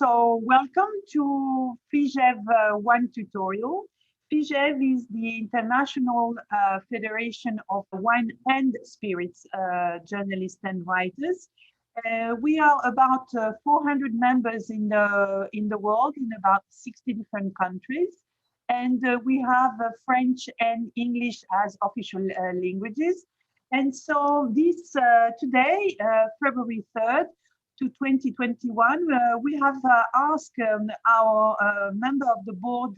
So welcome to Fijev One Tutorial. Fijev is the International Federation of Wine and Spirits journalists and writers. We are about 400 members in the world in about 60 different countries. And we have French and English as official languages. And so this today, February 3rd, to 2021, we have asked our member of the board,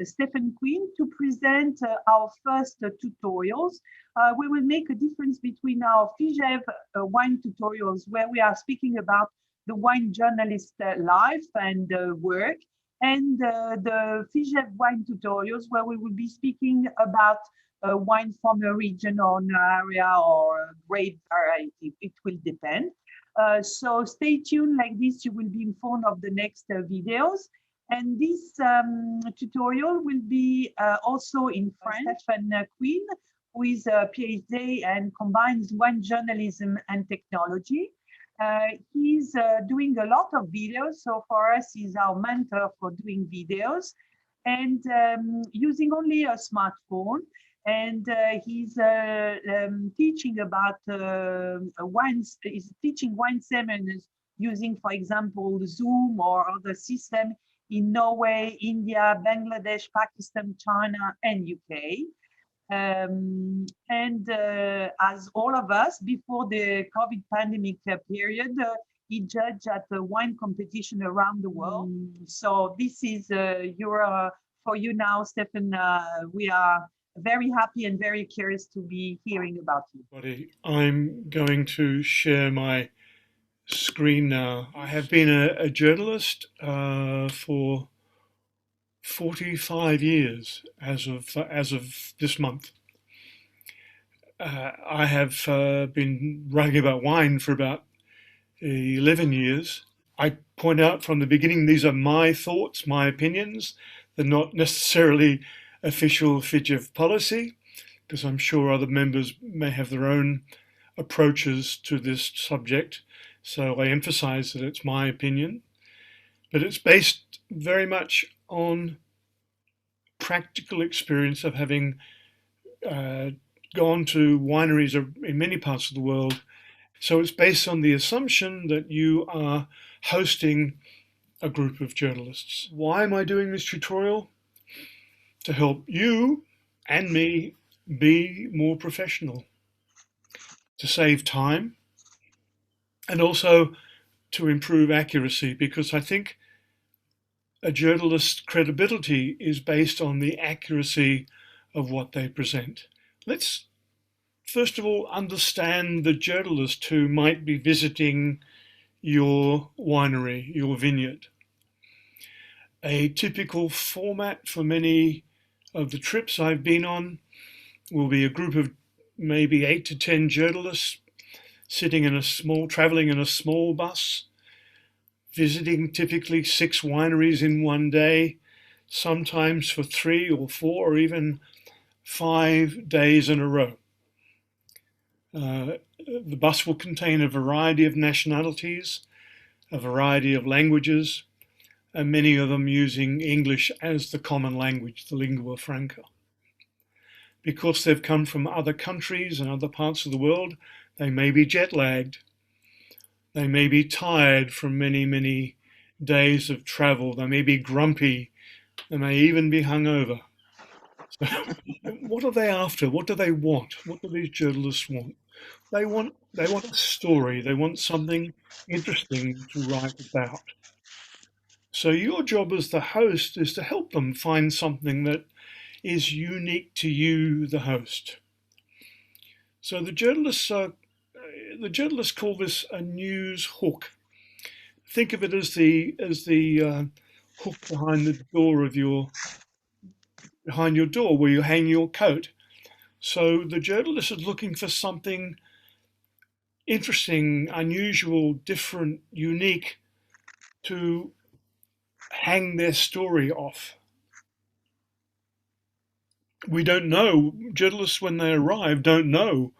Stephen Quinn, to present our first tutorials. We will make a difference between our Fijev wine tutorials, where we are speaking about the wine journalist life and work, and the Fijev wine tutorials, where we will be speaking about wine from a region or an area or a grape variety. It will depend. So stay tuned. Like this, you will be informed of the next videos. And this tutorial will be also in French. Stephen Quinn, who is a PhD and combines wine journalism and technology. He's doing a lot of videos. So for us, he's our mentor for doing videos and using only a smartphone. And he's teaching about wines. He's teaching wine seminars using, for example, Zoom or other system in Norway, India, Bangladesh, Pakistan, China, and UK. As all of us, before the COVID pandemic period, he judged at the wine competition around the world. So this is for you now, Stephen. We are very happy and very curious to be hearing about you. I'm going to share my screen now. I have been a journalist for 45 years as of this month. I have been writing about wine for about 11 years. I point out from the beginning, these are my thoughts, my opinions. They're not necessarily official Fijev policy, because I'm sure other members may have their own approaches to this subject. So I emphasize that it's my opinion, but it's based very much on practical experience of having gone to wineries in many parts of the world. So it's based on the assumption that you are hosting a group of journalists. Why am I doing this tutorial? To help you and me be more professional, to save time, and also to improve accuracy, because I think a journalist's credibility is based on the accuracy of what they present. Let's first of all understand the journalist who might be visiting your winery, your vineyard. A typical format for many of the trips I've been on will be a group of maybe 8 to 10 journalists traveling in a small bus, visiting typically 6 wineries in one day, sometimes for 3 or 4 or even 5 days in a row. The bus will contain a variety of nationalities, a variety of languages, and many of them using English as the common language, the lingua franca. Because they've come from other countries and other parts of the world, they may be jet lagged. They may be tired from many, many days of travel. They may be grumpy. They may even be hungover. So, what are they after? What do they want? What do these journalists want? They want a story. They want something interesting to write about. So your job as the host is to help them find something that is unique to you, the host. So the journalists call this a news hook. Think of it as the hook behind your door where you hang your coat. So the journalist is looking for something interesting, unusual, different, unique to hang their story off. We don't know, journalists when they arrive don't know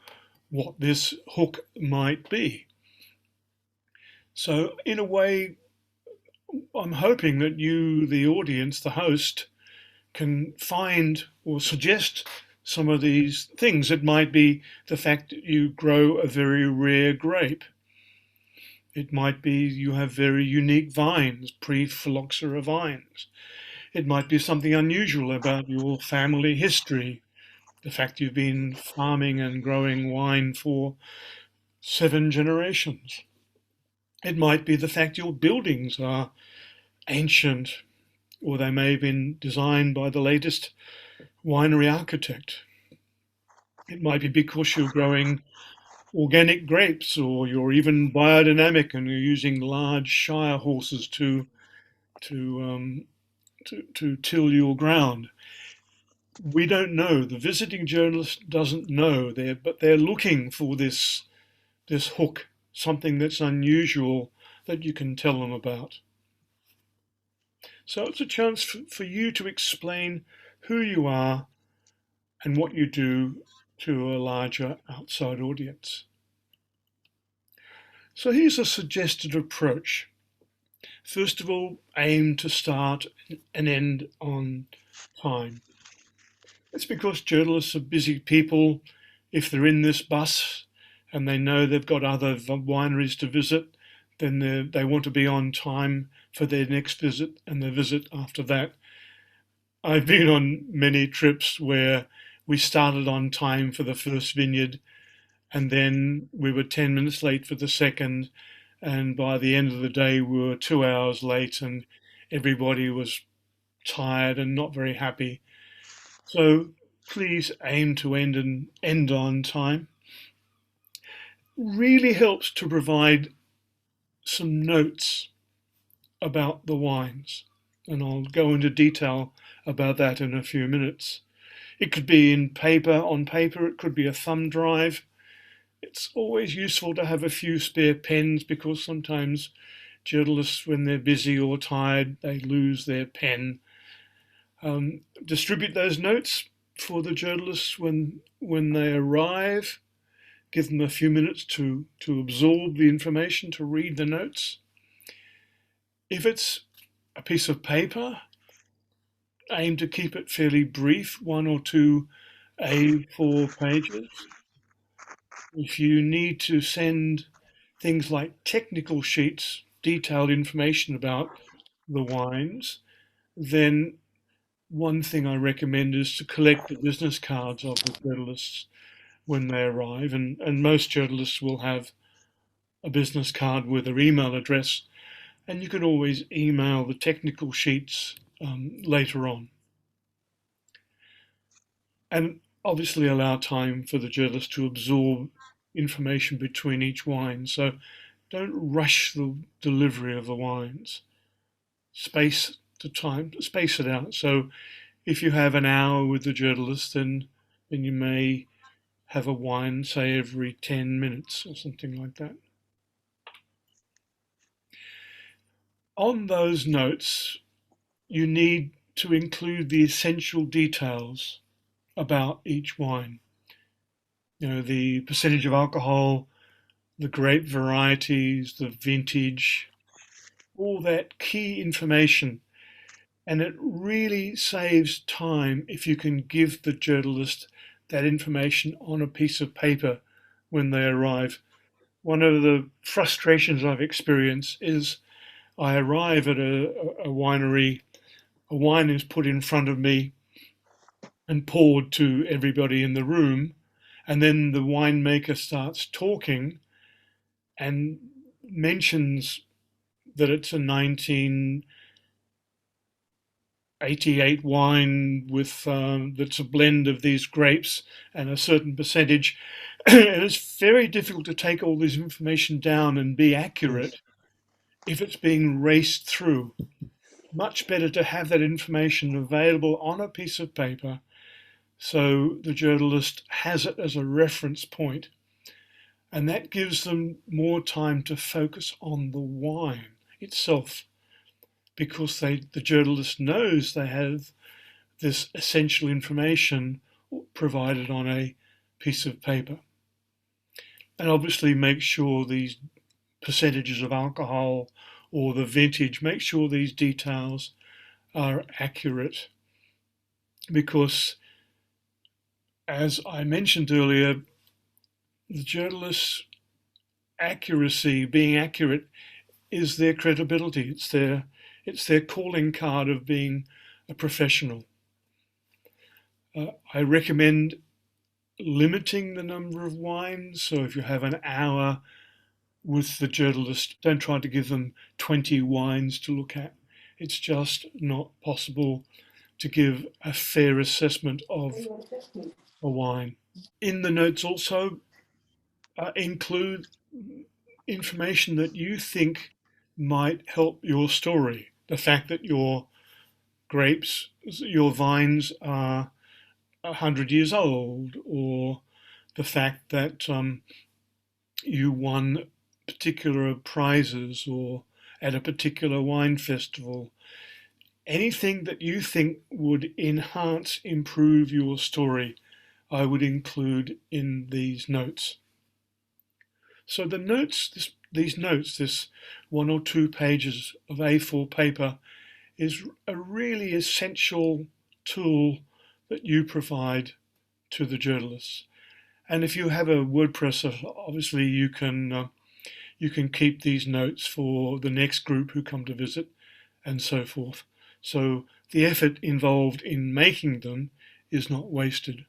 what this hook might be. So in a way, I'm hoping that you, the audience, the host, can find or suggest some of these things. It might be the fact that you grow a very rare grape. It might be you have very unique vines, pre-phylloxera vines. It might be something unusual about your family history, the fact you've been farming and growing wine for 7 generations. It might be the fact your buildings are ancient, or they may have been designed by the latest winery architect. It might be because you're growing organic grapes, or you're even biodynamic and you're using large Shire horses to um, to till your ground. We don't know. The visiting journalist doesn't know. But they're looking for this hook, something that's unusual that you can tell them about. So it's a chance for you to explain who you are and what you do to a larger outside audience. So here's a suggested approach. First of all, aim to start and end on time. It's because journalists are busy people. If they're in this bus and they know they've got other wineries to visit, then they want to be on time for their next visit and their visit after that. I've been on many trips where we started on time for the first vineyard, and then we were 10 minutes late for the second, and by the end of the day we were 2 hours late, and everybody was tired and not very happy. So please aim to end on time. Really helps to provide some notes about the wines, and I'll go into detail about that in a few minutes. It could be on paper, it could be a thumb drive. It's always useful to have a few spare pens because sometimes journalists, when they're busy or tired, they lose their pen. Distribute those notes for the journalists when they arrive. Give them a few minutes to absorb the information, to read the notes. If it's a piece of paper, aim to keep it fairly brief, 1 or 2 A4 pages. If you need to send things like technical sheets, detailed information about the wines, then one thing I recommend is to collect the business cards of the journalists when they arrive, and most journalists will have a business card with their email address, and you can always email the technical sheets later on. And obviously allow time for the journalist to absorb information between each wine. So don't rush the delivery of the wines. Space the time, space it out. So if you have an hour with the journalist, then you may have a wine, say, every 10 minutes or something like that. On those notes, you need to include the essential details about each wine. You know, the percentage of alcohol, the grape varieties, the vintage, all that key information. And it really saves time if you can give the journalist that information on a piece of paper when they arrive. One of the frustrations I've experienced is I arrive at a winery, a wine is put in front of me and poured to everybody in the room, and then the winemaker starts talking and mentions that it's a 1988 wine with that's a blend of these grapes and a certain percentage. And it's very difficult to take all this information down and be accurate if it's being raced through. Much better to have that information available on a piece of paper so the journalist has it as a reference point, and that gives them more time to focus on the wine itself because the journalist knows they have this essential information provided on a piece of paper. And obviously make sure these percentages of alcohol or the vintage. Make sure these details are accurate, because, as I mentioned earlier, the journalist's accuracy, being accurate, is their credibility. It's their calling card of being a professional. I recommend limiting the number of wines. So if you have an hour with the journalist, don't try to give them 20 wines to look at. It's just not possible to give a fair assessment of a wine. In the notes also include information that you think might help your story. The fact that your grapes, your vines are 100 years old, or the fact that you won particular prizes or at a particular wine festival. Anything that you think would enhance, improve your story, I would include in these notes. So the notes, these notes, this 1 or 2 pages of A4 paper, is a really essential tool that you provide to the journalists. And if you have a WordPress, obviously you can keep these notes for the next group who come to visit, and so forth. So the effort involved in making them is not wasted.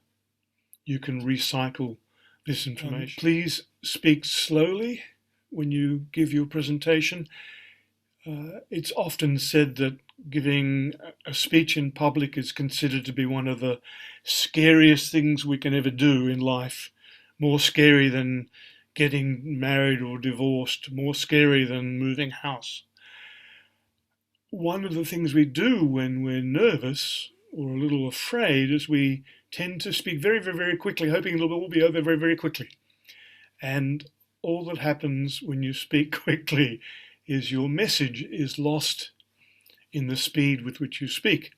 You can recycle this information. Please speak slowly when you give your presentation. It's often said that giving a speech in public is considered to be one of the scariest things we can ever do in life. More scary than getting married or divorced, more scary than moving house. One of the things we do when we're nervous or a little afraid is we tend to speak very, very, very quickly, hoping it'll all be over very, very quickly. And all that happens when you speak quickly is your message is lost in the speed with which you speak.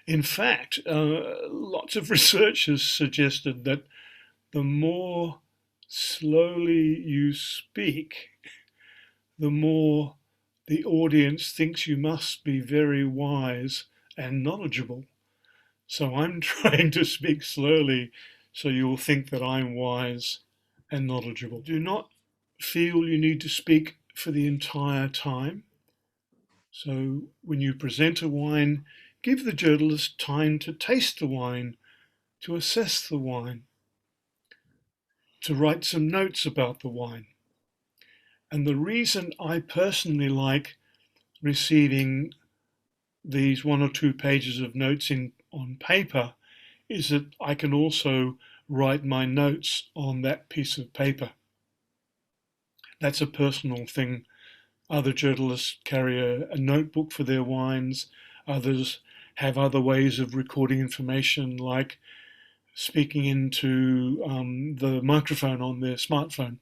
In fact, lots of research has suggested that the more slowly you speak, the more the audience thinks you must be very wise and knowledgeable. So I'm trying to speak slowly so you'll think that I'm wise and knowledgeable. Do not feel you need to speak for the entire time. So when you present a wine, give the journalist time to taste the wine, to assess the wine, to write some notes about the wine. And the reason I personally like receiving these 1 or 2 pages of notes on paper is that I can also write my notes on that piece of paper. That's a personal thing. Other journalists carry a notebook for their wines. Others have other ways of recording information, like speaking into the microphone on their smartphone.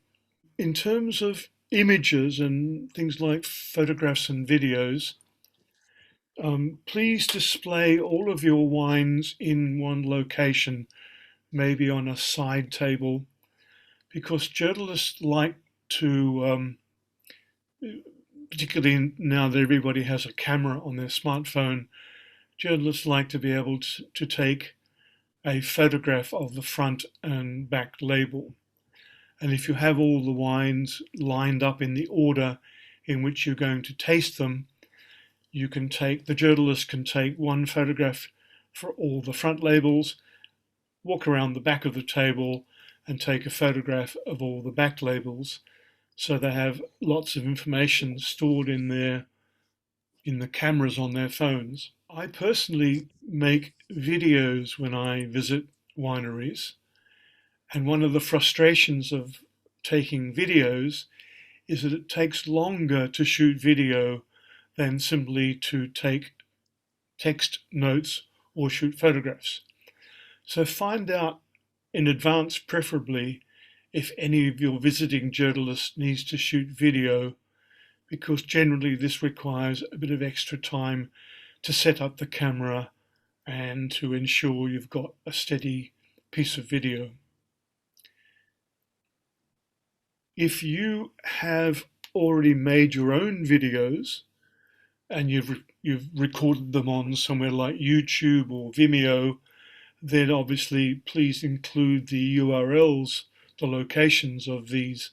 In terms of images and things like photographs and videos, please display all of your wines in one location, maybe on a side table, because journalists like to, particularly now that everybody has a camera on their smartphone, journalists like to be able to take a photograph of the front and back label. And if you have all the wines lined up in the order in which you're going to taste them, the journalist can take one photograph for all the front labels, walk around the back of the table and take a photograph of all the back labels. So they have lots of information stored in the cameras on their phones. I personally make videos when I visit wineries, and one of the frustrations of taking videos is that it takes longer to shoot video than simply to take text notes or shoot photographs. So find out in advance, preferably, if any of your visiting journalists needs to shoot video, because generally this requires a bit of extra time to set up the camera and to ensure you've got a steady piece of video. If you have already made your own videos and you've recorded them on somewhere like YouTube or Vimeo, then obviously please include the URLs, the locations of these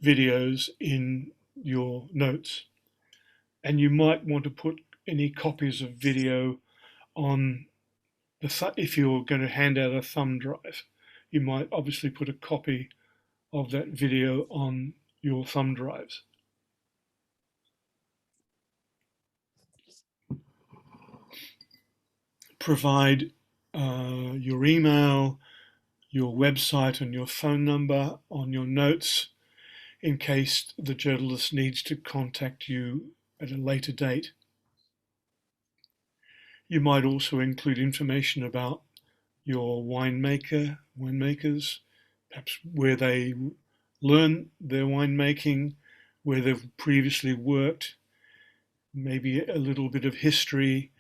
videos in your notes. And you might want to put any copies of video on if you're going to hand out a thumb drive. You might obviously put a copy of that video on your thumb drives. Provide your email, your website, and your phone number on your notes in case the journalist needs to contact you at a later date. You might also include information about your winemakers, perhaps where they learn their winemaking, where they've previously worked, maybe a little bit of history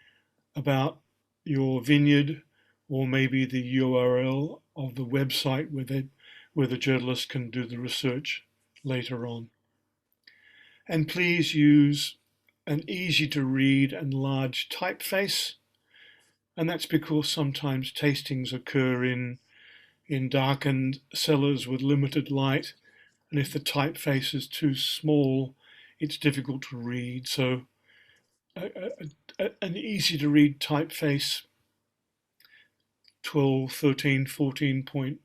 about your vineyard, or maybe the URL of the website where the journalist can do the research later on. And please use an easy to read and large typeface. And that's because sometimes tastings occur in darkened cellars with limited light. And if the typeface is too small, it's difficult to read. So an easy to read typeface, 12, 13, 14 point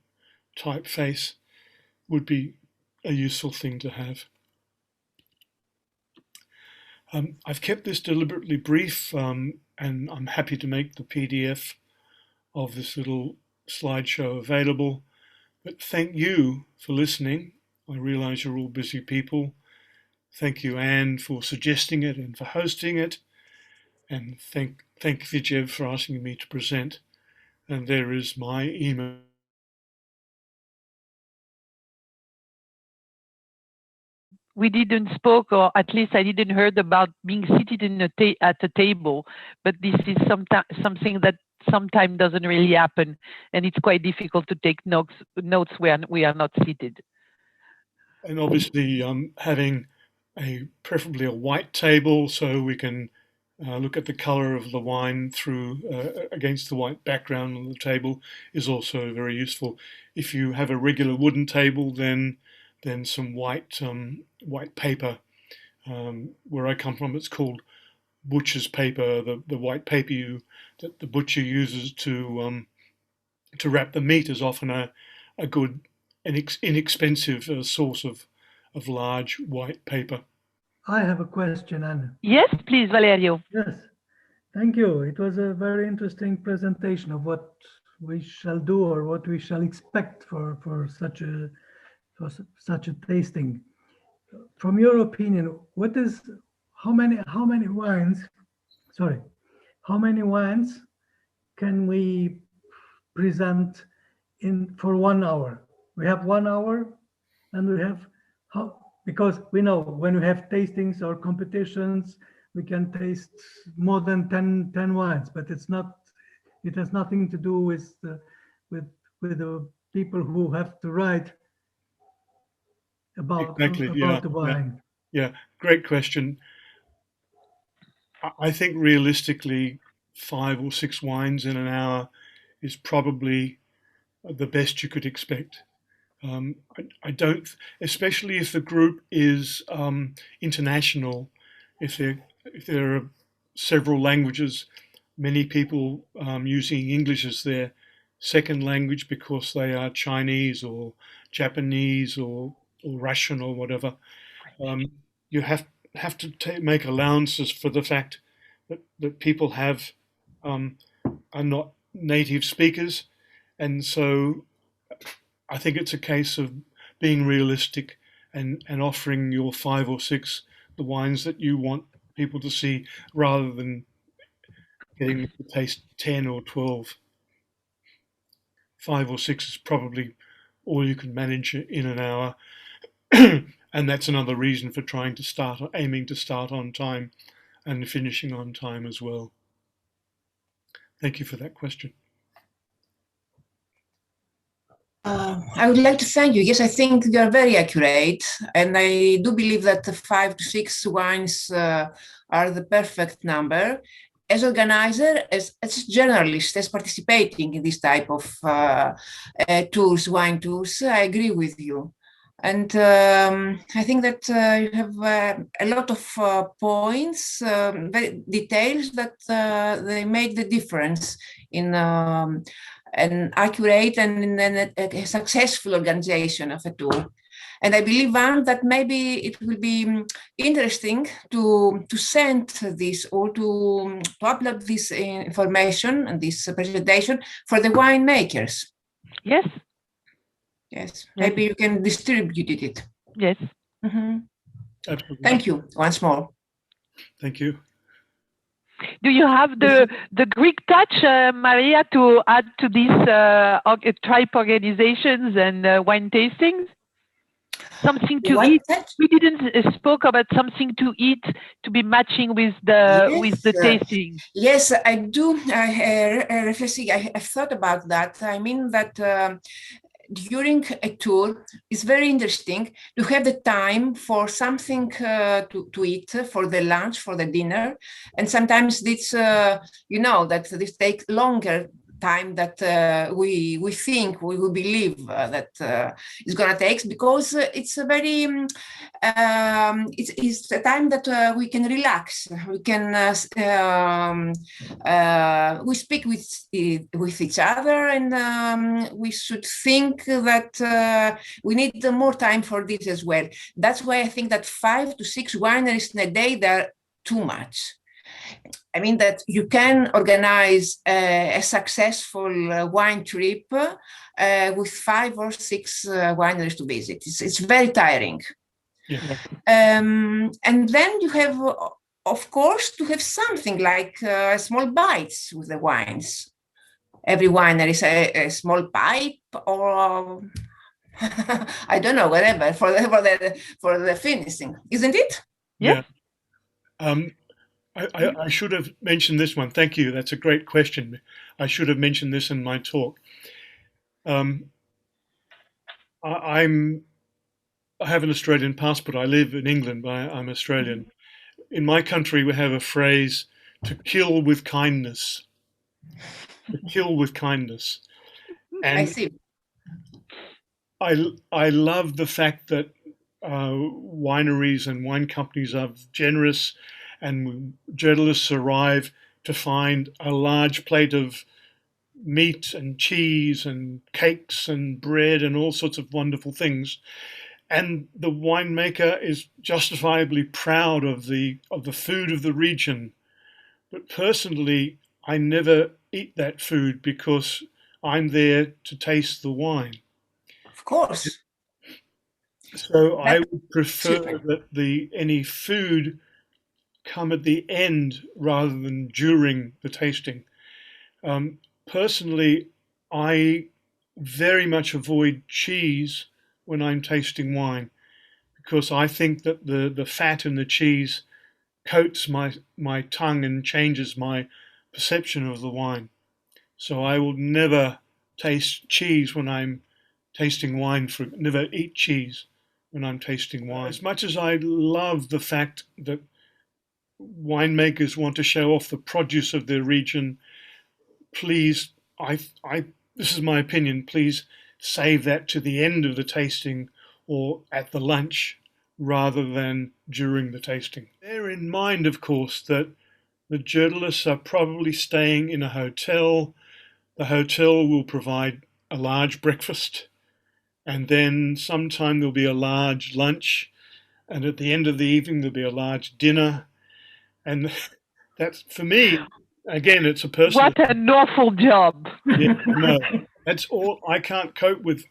typeface would be a useful thing to have. I've kept this deliberately brief, and I'm happy to make the PDF of this little slideshow available. But thank you for listening. I realize you're all busy people. Thank you, Anne, for suggesting it and for hosting it. And thank Fijev for asking me to present. And there is my email. We didn't spoke, or at least I didn't heard about being seated in at a table, but this is something that sometimes doesn't really happen, and it's quite difficult to take notes when we are not seated. And obviously, having preferably a white table so we can look at the color of the wine through against the white background on the table is also very useful. If you have a regular wooden table, then some white paper. Where I come from, it's called butcher's paper. The white paper that the butcher uses to wrap the meat is often a good and inexpensive source of large white paper. I have a question, Anne. Yes, please, Valerio. Yes, thank you. It was a very interesting presentation of what we shall do or what we shall expect for such a tasting. From your opinion, how many wines? Sorry, how many wines can we present for 1 hour? We have 1 hour, and we have because we know when we have tastings or competitions, we can taste more than 10 wines, but it has nothing to do with the people who have to write about the wine. Yeah, great question. I think realistically 5 or 6 wines in an hour is probably the best you could expect. I don't, especially if the group is international, if there are several languages, many people using English as their second language because they are Chinese or Japanese or Russian or whatever. You have to make allowances for the fact that people are not native speakers, and so I think it's a case of being realistic and offering your 5 or 6 the wines that you want people to see rather than getting them to taste 10 or 12. 5 or 6 is probably all you can manage in an hour. And that's another reason for aiming to start on time and finishing on time as well. Thank you for that question. I would like to thank you. Yes, I think you are very accurate. And I do believe that the 5 to 6 wines are the perfect number. As organizer, as journalist, as participating in this type of tours, wine tours, I agree with you. And I think that you have a lot of points, details that they make the difference in an accurate and a successful organization of a tour. And I believe, Anne, that maybe it will be interesting to send this or to upload this information and this presentation for the winemakers. Yes. Yes, maybe you can distribute it. Yes. Mm-hmm. Absolutely. Thank you once more. Thank you. Do you have the Greek touch, Maria, to add to these tribe organizations and wine tastings? Something to eat. We didn't spoke about something to eat to be matching with the tasting. Yes, I do. Refreshing. I've thought about that. I mean that during a tour, it's very interesting to have the time for something to eat, for the lunch, for the dinner, and sometimes this, you know, that this takes longer time that we think, we believe that it's gonna take, because it's a very it's a time that we can relax, we can we speak with each other, and we should think that we need more time for this as well. That's why I think that 5 to 6 wineries in a day, they're too much. I mean that you can organize a successful wine trip with 5 or 6 wineries to visit. It's very tiring. Yeah. And then you have, of course, to have something like small bites with the wines. Every winery is a small pipe, or I don't know, whatever, for the finishing, isn't it? Yeah. I should have mentioned this one. Thank you. That's a great question. I should have mentioned this in my talk. I have an Australian passport. I live in England, but I'm Australian. In my country, we have a phrase, to kill with kindness. To kill with kindness. And I see. I love the fact that wineries and wine companies are generous, and journalists arrive to find a large plate of meat and cheese and cakes and bread and all sorts of wonderful things. And the winemaker is justifiably proud of the food of the region. But personally, I never eat that food because I'm there to taste the wine. Of course. So I would prefer that any food come at the end rather than during the tasting. Personally, I very much avoid cheese when I'm tasting wine, because I think that the fat in the cheese coats my tongue and changes my perception of the wine. So I will never taste cheese when I'm tasting wine, never eat cheese when I'm tasting wine. As much as I love the fact that winemakers want to show off the produce of their region, please, this is my opinion, please save that to the end of the tasting or at the lunch rather than during the tasting. Bear in mind, of course, that the journalists are probably staying in a hotel. The hotel will provide a large breakfast, and then sometime there'll be a large lunch, and at the end of the evening there'll be a large dinner. And that's, for me, again, it's a personal... What an awful job. Yeah, no, that's all. I can't cope with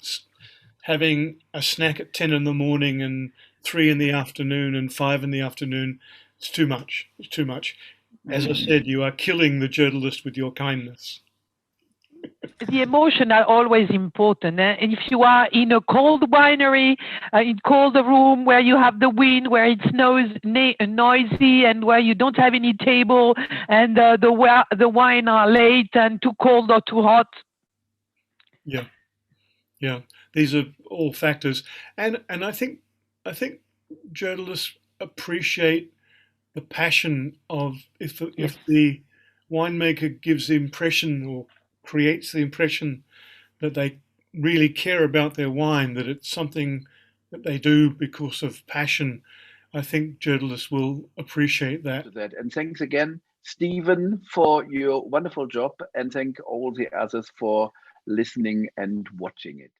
having a snack at 10 in the morning and 3 in the afternoon and 5 in the afternoon. It's too much. It's too much. As I said, you are killing the journalist with your kindness. The emotion are always important. And if you are in a cold winery, in cold room where you have the wind, where it's noisy, and where you don't have any table, and the wine are late and too cold or too hot. Yeah. Yeah, these are all factors, and I think journalists appreciate the passion of if the winemaker gives the impression or creates the impression that they really care about their wine, that it's something that they do because of passion. I think journalists will appreciate that. And thanks again, Stephen, for your wonderful job, and thank all the others for listening and watching it.